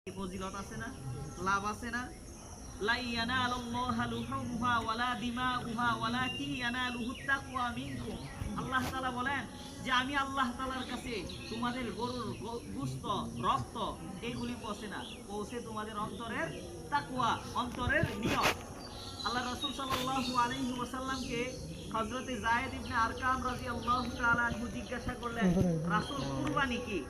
ফজিলত আছে না, লাভ আছে না? লা ইয়ানালুল্লাহু লুহুমুহা ওয়ালা দিমাউহা ওয়ালাকিন ইয়ানালুহুত তাকওয়া মিনকুম। আল্লাহ তাআলা বলেন যে আমি আল্লাহ তাআলার কাছে তোমাদের গরুর গোশত, রক্ত এগুলি পৌঁছে না, পৌঁছে তোমাদের অন্তরের তাকওয়া, অন্তরের নিয়ত। আল্লাহ রাসূল সাল্লাল্লাহু আলাইহি ওয়াসাল্লামকে হযরতে যায়েদ ইবনে আরকাম রাদিয়াল্লাহু তাআলা আনহু জিজ্ঞাসা করলেন, রাসূল কুরবানি কি?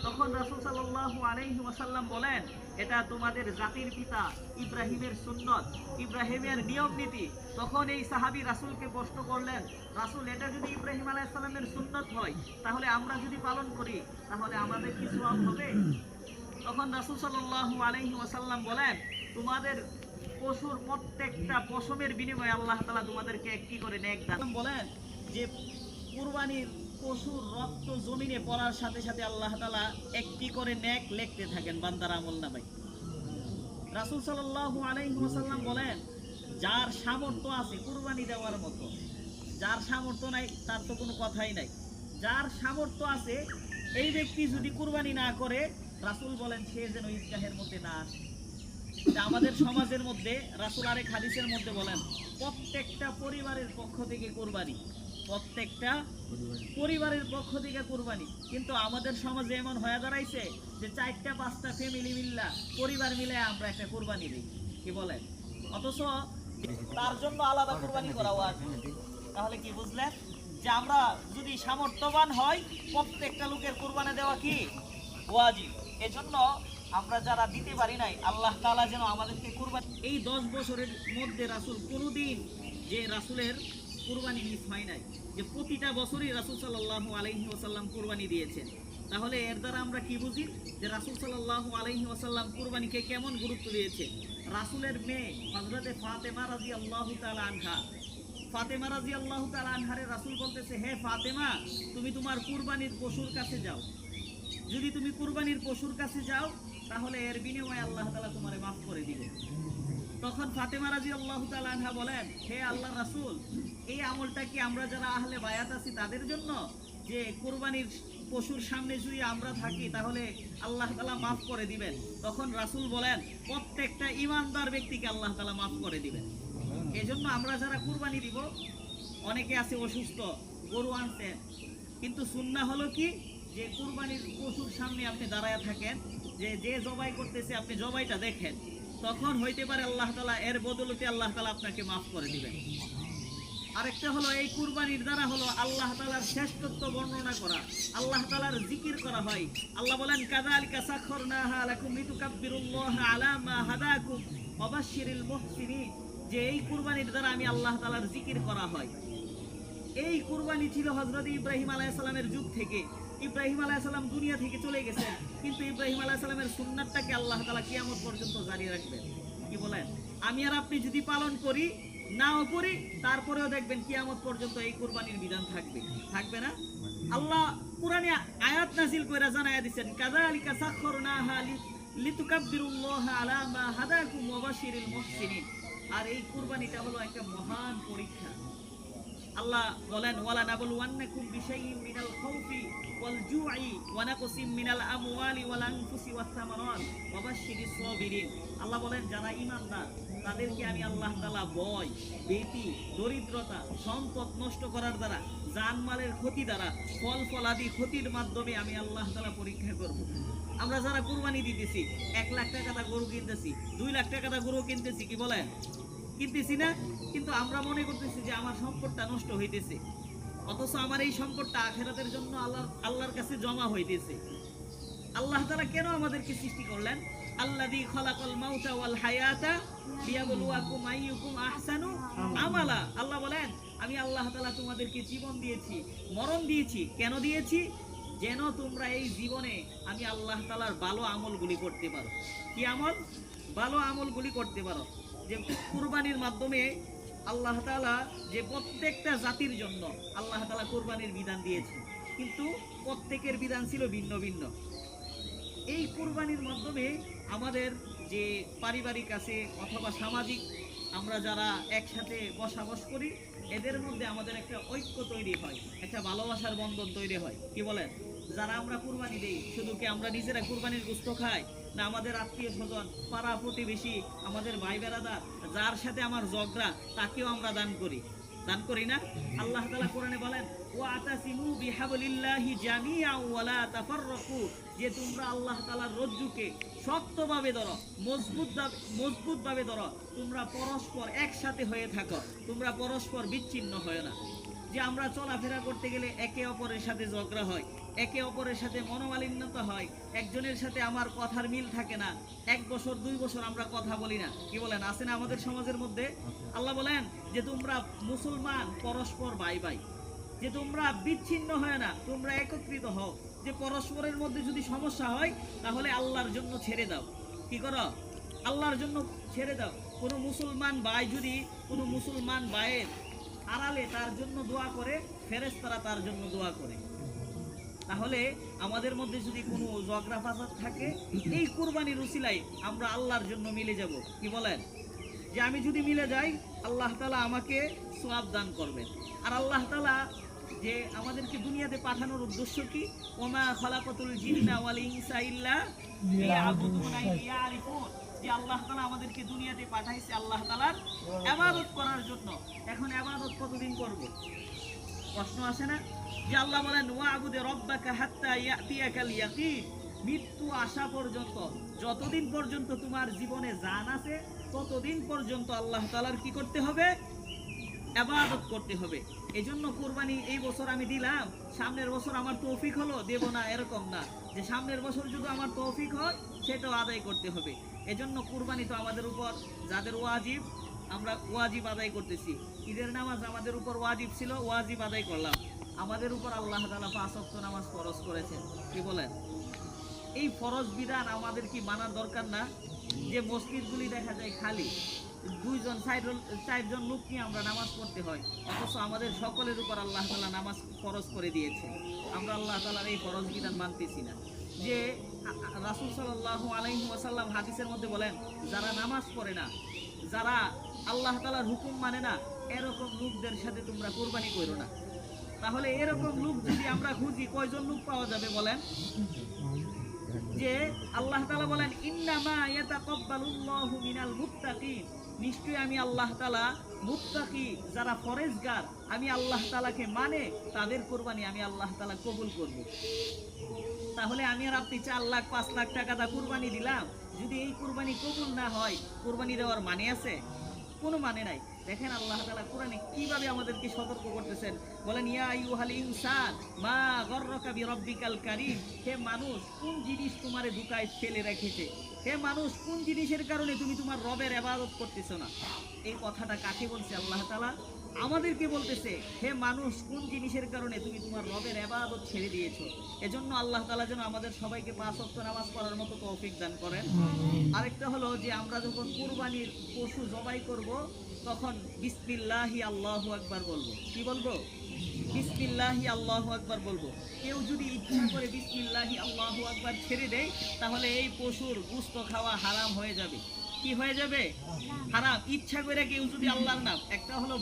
তখন রাসূল সাল্লাল্লাহু আলাইহি ওয়াসাল্লাম বলেন, এটা তোমাদের জাতির পিতা ইব্রাহিমের সুন্নত, ইব্রাহিমের নিয়ম নীতি। তখন এই সাহাবী রাসূলকে প্রশ্ন করলেন, রাসূল এটা যদি ইব্রাহিম আলাইহিস সালামের সুন্নত হয়, তাহলে আমরা যদি পালন করি তাহলে আমাদের কি সওয়াব হবে? তখন রাসূল সাল্লাল্লাহু আলাইহি ওয়াসাল্লাম বলেন, তোমাদের পশুর প্রত্যেকটা পশমের বিনিময়ে আল্লাহ তাআলা তোমাদেরকে একটি করে নেক দান বলেন যে কুরবানির পশুর রক্ত জমিনে পড়ার সাথে সাথে আল্লাহ তাআলা একটি করে নেক লিখতে থাকেন বান্দার আমলনামায়। রাসূল সাল্লাল্লাহু আলাইহি ওয়াসাল্লাম বলেন, যার সামর্থ্য আছে কুরবানি দেওয়ার মতো, যার সামর্থ্য নাই তার তো কোনো কথাই নাই। যার সামর্থ্য আছে এই ব্যক্তি যদি কুরবানি না করে, রাসূল বলেন সে যেন ঈদগাহের মধ্যে না আসে। আমাদের সমাজের মধ্যে রাসূল আরেক হাদিসের মধ্যে বলেন, প্রত্যেকটা পরিবারের পক্ষ থেকে কুরবানি, প্রত্যেকটা পরিবারের পক্ষ থেকে কুরবানি। কিন্তু আমাদের সমাজে এমন হয়ে দাঁড়াইছে যে 4-5টা ফ্যামিলি মিল্লা, পরিবার মিলে আমরা একটা কুরবানি দিই, কি বলেন? অথচ তার জন্য আলাদা কুরবানি করা ওয়াজিব। তাহলে কি বুঝলেন যে আমরা যদি সামর্থ্যবান হয় প্রত্যেকটা লোকের কুরবানি দেওয়া কি ওয়াজিব। এজন্য আমরা যারা দিতে পারি নাই, আল্লাহ তাআলা যেন আমাদেরকে কুরবানি, এই 10 বছরের মধ্যে রাসূল কোনোদিন যে রাসূলের কুরবানি মিস হয় নাই, যে প্রতিটা বছরই রাসূল সাল্লাল্লাহু আলাইহি ওয়াসাল্লাম কুরবানি দিয়েছেন। তাহলে এর দ্বারা আমরা কি বুঝি যে রাসূল সাল্লাল্লাহু আলাইহি ওয়াসাল্লাম কুরবানিকে কেমন গুরুত্ব দিয়েছে। রাসূলের মেয়ে হযরতে ফাতেমা রাদিয়াল্লাহু তাআলা আনহা, ফাতেমা রাদিয়াল্লাহু তাআলা আনহারে রাসূল বলতেছে, হে ফাতেমা, তুমি তোমার কুরবানির পশুর কাছে যাও, যদি তুমি কুরবানির পশুর কাছে যাও তাহলে এর বিনিময়ে আল্লাহ তাআলা তোমারে মাফ করে দিবে। তখন ফাতেমা রাদিয়াল্লাহু তাআলা আনহা বলেন, হে আল্লাহর রাসূল, এই আমলটা কি আমরা যারা আহলে বায়াত আছি তাদের জন্য, যে কুরবানির পশুর সামনে যদি আমরা থাকি তাহলে আল্লাহ তাআলা মাফ করে দিবেন? তখন রাসূল বলেন, প্রত্যেকটা ঈমানদার ব্যক্তিকে আল্লাহ তাআলা মাফ করে দিবেন। এজন্য আমরা যারা কুরবানি দিব, অনেকে আছে অসুস্থ, গরু আনছেন, কিন্তু সুন্নাহ হলো কি যে কুরবানির পশুর সামনে আপনি দাঁড়ায় থাকেন, যে জবাই করতেছে আপনি জবাইটা দেখেন, তখন হইতে পারে আল্লাহ তাআলা এর বদলতে আল্লাহ তাআলা আপনাকে মাফ করে দিবেন। আরেকটা হলো এই কুরবানির দ্বারা হলো আল্লাহ তাআলার শ্রেষ্ঠত্ব বর্ণনা করা, আল্লাহ তাআলার জিকির করা হয়। আল্লাহ বলেন, কাযালিকা সাখখারনাহা লাকুম লিতুকাব্বিরুল্লাহা আলা মা হাদাকুম ওয়া বাশশিরিল মুহসিনিন, যে এই কুরবানির দ্বারা আমি আল্লাহ তাআলার জিকির করা হয়। এই কুরবানি ছিল হযরত ইব্রাহিম আলাইহিস সালামের যুগ থেকে। ইব্রাহিম আলাইহিস সালাম দুনিয়া থেকে চলে গেছেন, কিন্তু ইব্রাহিম আলাইহিস সালামের সুন্নাতটাকে আল্লাহ তাআলা কিয়ামত পর্যন্ত জারি রাখবেন। কি বলেন? আমি আর আপনি যদি পালন করি নাও করি, তারপরেও দেখবেন কিয়ামত পর্যন্ত এই কুরবানির বিধান থাকবে, থাকবে না? আল্লাহ কুরআনে আয়াত নাযিল কইরা জানায়া দিবেন, কাযালিকা সাখখারনাহা লিতুকাব্বিরুল্লাহা আলা মা হাদাকুম ওয়া বাশশিরিল মুহসিনিন। আর এই কুরবানিটা হলো একটা মহান পরীক্ষা। আল্লাহ বলেন, ওয়ালা নাবলুওয়ান্নাকুম বিশাইইন মিনাল খাউফি ওয়াল জু'i ওয়া নাকসিম মিনাল আমওয়ালি ওয়াল আনফুসি ওয়াস সামারাত ওয়া বাশশিরিস সাবিরিন। আল্লাহ বলেন, যারা ঈমানদার তাদেরকে আমি আল্লাহ তাআলা ভয়, ভীতি, দরিদ্রতা, সম্পদ নষ্ট করার দ্বারা, জানমালের ক্ষতি দ্বারা, ফল ফলাদি ক্ষতির মাধ্যমে আমি আল্লাহ তাআলা পরীক্ষা করব। আমরা যারা কুরবানি দিতেছি, 1 লাখ টাকা দা গরু কিনতেছি, 2 লাখ টাকা দা গরু কিনতেছি, কি বলেন? কিনতেছি না? কিন্তু আমরা মনে করতেছি যে আমার সম্পদটা নষ্ট হইতেছে, অথচ আমার এই সম্পদটা আখিরাতের জন্য আল্লাহর কাছে জমা হইতেছে। আল্লাহ তাআলা কেন আমাদেরকে সৃষ্টি করলেন? আল্লাযী খালাকাল মাউতা ওয়াল হায়াতা লিয়াবলুয়াকুম আইয়ুকুম আহসানু আমালা। আল্লাহ বলেন, আমি আল্লাহ তাআলা তোমাদেরকে জীবন দিয়েছি, মরণ দিয়েছি। কেন দিয়েছি? যেন তোমরা এই জীবনে আমি আল্লাহ তাআলার ভালো আমলগুলি করতে পারো। কি আমল? ভালো আমলগুলি করতে পারো। যে কুরবানির মাধ্যমে আল্লাহ তাআলা যে প্রত্যেকটা জাতির জন্য আল্লাহ তাআলা কুরবানির বিধান দিয়েছে, কিন্তু প্রত্যেকের বিধান ছিল ভিন্ন ভিন্ন। এই কুরবানির মাধ্যমে আমাদের যে পারিবারিক আছে অথবা সামাজিক, আমরা যারা একসাথে বসবাস করি, এদের মধ্যে আমাদের একটা ঐক্য তৈরি হয়, একটা ভালোবাসার বন্ধন তৈরি হয়। কি বলেন? যারা আমরা কুরবানি দেই, শুধু কি আমরা নিজেরা কুরবানির গোশত খাই? না আমাদের আত্মীয় স্বজন, পাড়া প্রতিবেশী, আমাদের ভাই বেড়াদার, যার সাথে আমার ঝগড়া তাকেও আমরা দান করি না? আল্লাহ তাআলা কোরআনে বলেন ওয়াতাসিমু বিহাবলিল্লাহি জামিআন ওয়া লা তাফাররাকু, যে তোমরা আল্লাহ তাআলার রজ্জুকে শক্তভাবে ধরো, মজবুতভাবে ধরো, তোমরা পরস্পর একসাথে হয়ে থাকো, তোমরা পরস্পর বিচ্ছিন্ন হয় না। যে আমরা চলাফেরা করতে গেলে একে অপরের সাথে ঝগড়া হয়, একে অপরের সাথে মনোমালিন্যতা হয়, একজনের সাথে আমার কথার মিল থাকে না, 1 বছর 2 বছর আমরা কথা বলি না, কি বলেন, আছে না আমাদের সমাজের মধ্যে? আল্লাহ বলেন যে তোমরা মুসলমান পরস্পর ভাই ভাই, যে তোমরা বিচ্ছিন্ন হয় না, তোমরা একত্রিত হও, যে পরস্পরের মধ্যে যদি সমস্যা হয় তাহলে আল্লাহর জন্য ছেড়ে দাও, কি করো, আল্লাহর জন্য ছেড়ে দাও। কোনো মুসলমান ভাই যদি কোনো মুসলমান ভাইয়ের আড়ালে তার জন্য দোয়া করে, ফেরেশতারা তার জন্য দোয়া করে। তাহলে আমাদের মধ্যে যদি কোনো ঝগড়া ফাসাদ থাকে, এই কুরবানির উসিলায় আমরা আল্লাহর জন্য মিলে যাব, কি বলেন, যে আমি যদি মিলে যাই আল্লাহ তাআলা আমাকে সওয়াব দান করবেন। আর আল্লাহ তাআলা যে আমাদেরকে দুনিয়াতে পাঠানোর উদ্দেশ্য কি, ওমা খালাকাতুল জিন্না ওয়াল ইনসা ইল্লা লিয়াবুদুনা ইয়ারিফুন, যে আল্লাহ তাআলা আমাদেরকে দুনিয়াতে পাঠাইছে আল্লাহ তাআলার ইবাদত করার জন্য। এখন ইবাদত কতদিন করব? প্রশ্ন আসে না? যে আল্লাহ বলেন ওয়াবুদে রব্বাকা হাত্তা ইয়াতিয়াকাল ইয়াকিন, মৃত্যু আসা পর্যন্ত, যতদিন পর্যন্ত তোমার জীবনে জান আছে ততদিন পর্যন্ত আল্লাহ তাআলার কি করতে হবে? ইবাদত করতে হবে। এজন্য কুরবানি এই বছর আমি দিলাম, সামনের বছর আমার তৌফিক হলো দেব না, এরকম না, যে সামনের বছর যদি আমার তৌফিক হয় সেটাও আদায় করতে হবে। এজন্য কুরবানি তো আমাদের উপর, যাদের ওয়াজিব আমরা ওয়াজিব আদায় করতেছি। ঈদের নামাজ আমাদের উপর ওয়াজিব ছিল, ওয়াজিব আদায় করলাম। আমাদের উপর আল্লাহ তাআলা 5 ওয়াক্ত নামাজ ফরজ করেছেন, কি বলেন? এই ফরজ বিধান আমাদের কি মানার দরকার না? যে মসজিদগুলি দেখা যায় খালি, 2 জন 4 জন লোক নিয়ে আমরা নামাজ পড়তে হয়, অথচ আমাদের সকলের উপর আল্লাহ তাআলা নামাজ ফরজ করে দিয়েছে। আমরা আল্লাহ তাআলার এই ফরজ বিধান মানতেছি না। যে রাসূল সাল্লাল্লাহু আলাইহি ওয়াসাল্লাম হাদিসের মধ্যে বলেন, যারা নামাজ পড়ে না, যারা আল্লাহ তাআলার হুকুম মানে না, এরকম লোকদের সাথে তোমরা কুরবানি করো না। তাহলে এরকম লোক যদি আমরা খুঁজি, কয়জন লোক পাওয়া যাবে বলেন? যে আল্লাহ তাআলা বলেন ইন্নামা ইয়াতাকাব্বালুল্লাহু মিনাল মুত্তাকিন, নিশ্চয়ই আমি আল্লাহ তাআলা মুত্তাকি, যারা পরহেজগার, আমি আল্লাহ তাআলাকে মানে, তাদের কুরবানি আমি আল্লাহ তাআলা কবুল করব। তাহলে আমি আর আপনি 4 লাখ 5 লাখ টাকা দা কুরবানি দিলাম, যদি এই কুরবানি কবুল না হয়, কুরবানি দেওয়ার মানে আছে? কোনো মানে নাই। দেখেন আল্লাহ তাআলা কোরআনে কিভাবে আমাদেরকে সতর্ক করতেছেন, বলেন ইয়া আইয়ুহাল ইনসান মা গররাকা বিরাব্বিকাল কারীম, হে মানুষ কোন জিনিস তোমারে ধোঁকায় ফেলে রেখেছে, হে মানুষ কোন জিনিসের কারণে তুমি তোমার রবের ইবাদত করতেছো না। এই কথাটা কাকে বলছে? আল্লাহ তাআলা আমাদেরকে বলতেছে, হে মানুষ কোন জিনিসের কারণে তুমি তোমার রবের ইবাদত ছেড়ে দিয়েছো। এজন্য আল্লাহ তাআলা যেন আমাদের সবাইকে 5 ওয়াক্ত নামাজ পড়ার মতো তৌফিক দান করেন। আরেকটা হলো যে আমরা যখন কুরবানির পশু জবাই করব, তখন বিসমিল্লাহি আল্লাহু আকবার বলবো। কি বলবো? বিসমিল্লাহি আল্লাহু আকবার বলবো। কেউ যদি ইচ্ছা করে বিসমিল্লাহি আল্লাহু আকবার ছেড়ে দেয়, তাহলে এই পশুর গোশত খাওয়া হারাম হয়ে যাবে। কি হয়ে যাবে? হারাম। ইচ্ছা করে কেউ যদি আল্লাহর নাম, একটা হলো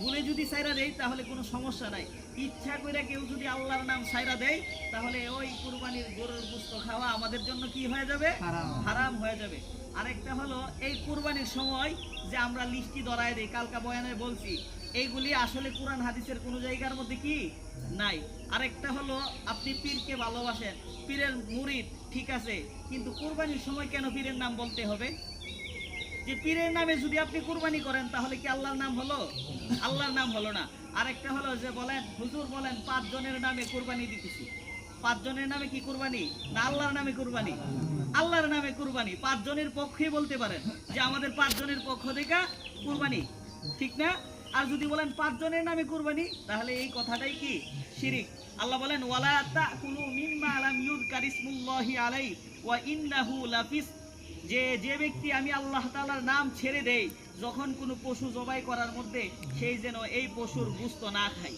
ভুলে যদি সাইরা দেয় তাহলে কোনো সমস্যা নাই। ইচ্ছা করে কেউ যদি আল্লাহর নাম সাইরা দেয়, তাহলে ওই কুরবানির গরুর গোশত খাওয়া আমাদের জন্য কি হয়ে যাবে? হারাম হয়ে যাবে। আরেকটা হলো এই কুরবানির সময় যে আমরা লিস্টি ধরায় দেই, কালকা বয়ানে বলছি, এইগুলি আসলে কোরআন হাদিসের কোনো জায়গার মধ্যে কি নাই। আরেকটা হলো আপনি পীরকে ভালোবাসেন, পীরের মুরিদ, ঠিক আছে, কিন্তু কুরবানির সময় কেন পীরের নাম বলতে হবে? যে পীরের নামে যদি আপনি কুরবানি করেন তাহলে কি আল্লাহর নাম হলো? আল্লাহর নাম হলো না। আরেকটা হলো যে বলেন হুজুর বলেন 5 জনের নামে কুরবানি দিতেছি, 5 জনের নামে কি কুরবানি? না আল্লাহর নামে কুরবানি? আল্লাহর নামে কুরবানি। 5 জনের পক্ষে বলতে পারেন যে আমাদের 5 জনের পক্ষ থেকে কুরবানি, ঠিক না? আর যদি বলেন 5 জনের নামে কুরবানি, তাহলে এই কথাটাই কি? শিরিক। আল্লাহ বলেন ওয়ালা তাকুলু মিম্মা লাম ইউযকার ইসমুল্লাহি আলাইহি ওয়া ইন্নাহু লাফিস, যে ব্যক্তি আমি আল্লাহ তাআলার নাম ছেড়ে দেই যখন কোনো পশু জবাই করার মধ্যে, সেই যেন এই পশুর গোশত না খায়,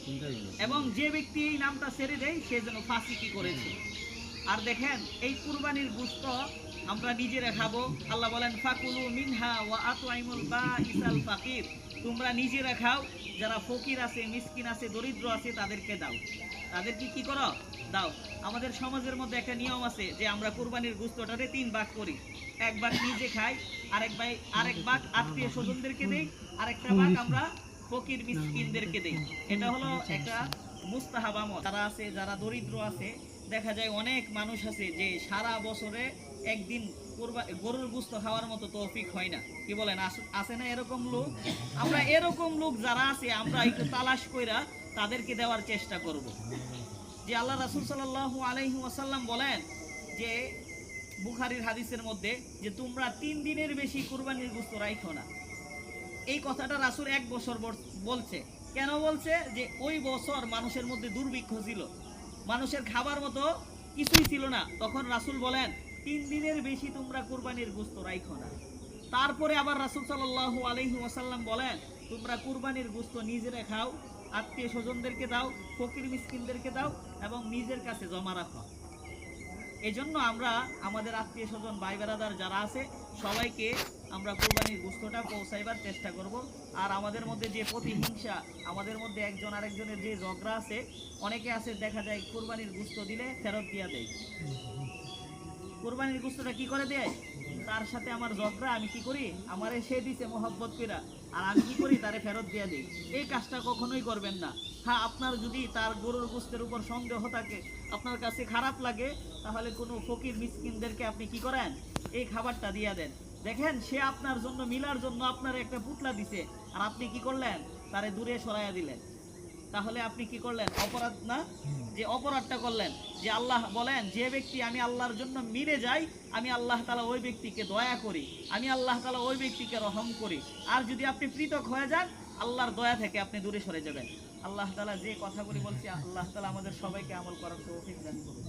এবং যে ব্যক্তি এই নামটা ছেড়ে দেয় সে যেন ফাসিকি করেছে। আর দেখেন এই কুরবানির গোশত আমরা নিজেরা খাবো। আল্লাহ বলেন ফাকুলু মিনহা ওয়া আত'ইমুল বাঈসাল ফাকির, তোমরা নিজেরা খাও, যারা ফকির আছে, মিসকিন আছে, দরিদ্র আছে তাদেরকে দাও। তাদেরকে কি করো? দাও। আমাদের সমাজের মধ্যে একটা নিয়ম আছে যে আমরা কুরবানির গোশতটারে 3 ভাগ করি। এক ভাগ নিজে খাই, আরেক ভাগ আত্মীয় স্বজনদেরকে দেই, আরেকটা ভাগ আমরা ফকির মিসকিনদেরকে দেই। এটা হলো একটা মুস্তাহাব আমল। যারা আছে, যারা দরিদ্র আছে, দেখা যায় অনেক মানুষ আছে যে সারা বছরে একদিন গরুর গোশত খাওয়ার মতো তৌফিক হয় না। কি বলেন, আছে না এরকম লোক? আমরা এরকম লোক যারা আছে আমরা একটু তালাশ কইরা তাদেরকে দেওয়ার চেষ্টা করব। যে আল্লাহ রাসূল সাল্লাল্লাহু আলাইহি ওয়াসাল্লাম বলেন যে বুখারীর হাদিসের মধ্যে যে তোমরা 3 দিনের বেশি কুরবানির গোশত রাখো না। এই কথাটা রাসূল 1 বছর বলছে। কেন বলছে? যে ওই বছর মানুষের মধ্যে দুর্ভিক্ষ ছিল, মানুষের খাবার মতো কিছুই ছিল না। তখন রাসূল বলেন 3 দিনের বেশি তোমরা কুরবানির গোশত রাখো না। তারপরে আবার রাসূল সাল্লাল্লাহু আলাইহি ওয়াসাল্লাম বলেন তোমরা কুরবানির গোশত নিজেরা খাও, আত্মীয় স্বজনদেরকে দাও, ফকির মিসকিনদেরকে দাও এবং নিজের কাছে জমা রাখো। এজন্য আমরা আমাদের আত্মীয় স্বজন ভাই বেরাদার যারা আছে সবাইকে আমরা কুরবানির গোশতটা পৌঁছাইবার চেষ্টা করব। আর আমাদের মধ্যে যে প্রতিহিংসা, আমাদের মধ্যে একজন আরেকজনের যে ঝগড়া আছে, অনেকে আছে দেখা যায় কুরবানির গোশত দিলে ফেরত দিয়া দেয়। কুরবানির গোশতটা কি করে দেয়? তার সাথে আমার ঝগড়া, আমি কি করি, আমারে সে দিছে মোহব্বত কইরা, আর আমি কি করি, তারে ফেরত দিয়ে দেই। এই কাজটা কখনোই করবেন না। হ্যাঁ, আপনার যদি তার গরুর গোশতের উপর সন্দেহ থাকে, আপনার কাছে খারাপ লাগে, তাহলে কোনো ফকির মিসকিনদেরকে আপনি কি করেন, এই খাবারটা দিয়ে দেন। দেখেন সে আপনার জন্য মিলার জন্য আপনার একটা পুতলা দিছে, আর আপনি কি করলেন, তারে দূরে সরাইয়া দিলেন। তাহলে আপনি কি করলেন? অপরাধ না? যে অপরাধটা করলেন। যে আল্লাহ বলেন যে ব্যক্তি আমি আল্লাহর জন্য মিলে যাই, আমি আল্লাহ তাআলা ওই ব্যক্তিকে দয়া করি, আমি আল্লাহ তাআলা ওই ব্যক্তিকে রহম করি। আর যদি আপনি পৃথক হয়ে যান, আল্লাহর দয়া থেকে আপনি দূরে সরে যাবেন। আল্লাহ তাআলা যে কথাগুলি বলছি, আল্লাহ তাআলা আমাদের সবাইকে আমল করার তৌফিক দান করুন।